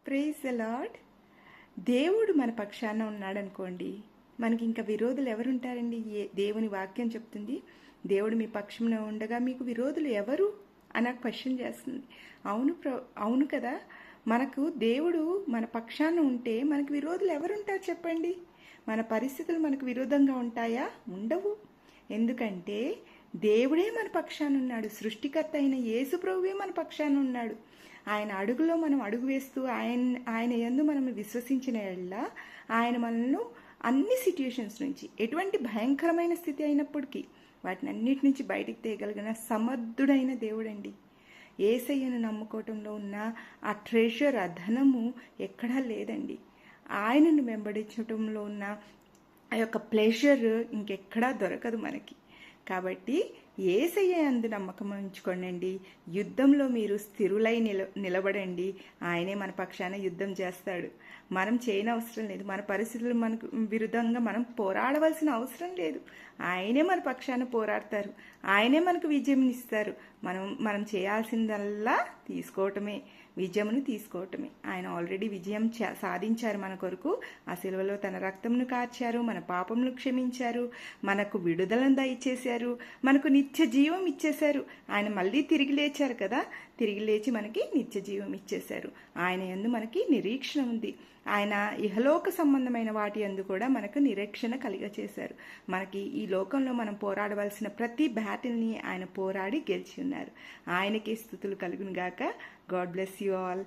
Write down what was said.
Praise the lord. దేవుడు మన పక్షాన ఉన్నాడనుకోండి, మనకి ఇంకా విరోధులు ఎవరుంటారండి? దేవుని వాక్యం చెప్తుంది, దేవుడు మీ పక్షంలో ఉండగా మీకు విరోధులు ఎవరు అని క్వశ్చన్ చేస్తుంది. అవును అవును కదా. మనకు దేవుడు మన పక్షాన ఉంటే మనకు విరోధులు ఎవరుంటారు చెప్పండి? మన పరిస్థితులు మనకు విరోధంగా ఉంటాయా? ఉండవు. ఎందుకంటే దేవుడే మన పక్షాన ఉన్నాడు. సృష్టికర్త అయిన యేసు ప్రభువే మన పక్షాన ఉన్నాడు. ఆయన అడుగులో మనం అడుగు వేస్తూ ఆయన యందు మనం విశ్వసించిన ఎడల ఆయన మనల్ని అన్ని సిట్యుయేషన్స్ నుంచి, ఎటువంటి భయంకరమైన స్థితి అయినప్పటికీ వాటిని అన్నిటి నుంచి బయటికి తేయగలిగిన సమర్థుడైన దేవుడండి. యేసయ్యను నమ్ముకోవటంలో ఉన్న ఆ ట్రెషర్, ఆ ధనము ఎక్కడా లేదండి. ఆయనను వెంబడించటంలో ఉన్న ఆ యొక్క ప్లెజర్ ఇంకెక్కడా దొరకదు మనకి. కాబట్టి యేసయ్య యందు నమ్మకం ఉంచుకోండి. యుద్ధంలో మీరు స్థిరులై నిలబడండి. ఆయనే మన పక్షాన యుద్ధం చేస్తాడు. మనం చేయనవసరం లేదు. మన పరిస్థితులు మనకు విరుద్ధంగా మనం పోరాడవలసిన అవసరం లేదు. ఆయనే మన పక్షాన పోరాడతారు. ఆయనే మనకు విజయం ఇస్తారు. మనం చేయాల్సిందల్లా తీసుకోవటమే, విజయమును తీసుకోవటమే. ఆయన ఆల్రెడీ విజయం సాధించారు మన కొరకు. ఆ శిలువలో తన రక్తంను కార్చారు, మన పాపమును క్షమించారు, మనకు విడుదలను దయచేశారు, మనకు నిత్య జీవం ఇచ్చేశారు. ఆయన మళ్ళీ తిరిగి లేచారు కదా, తిరిగి లేచి మనకి నిత్య జీవం ఇచ్చేశారు. ఆయన యందు మనకి నిరీక్షణ ఉంది. ఆయన ఇహలోక సంబంధమైన వాటి యందు కూడా మనకు నిరీక్షణ కలిగచేశారు. మనకి ఈ లోకంలో మనం పోరాడవలసిన ప్రతి బ్యాటిల్ని ఆయన పోరాడి గెలిచి ఉన్నారు. ఆయనకే స్తుతులు కలుగును గాక. God bless you all.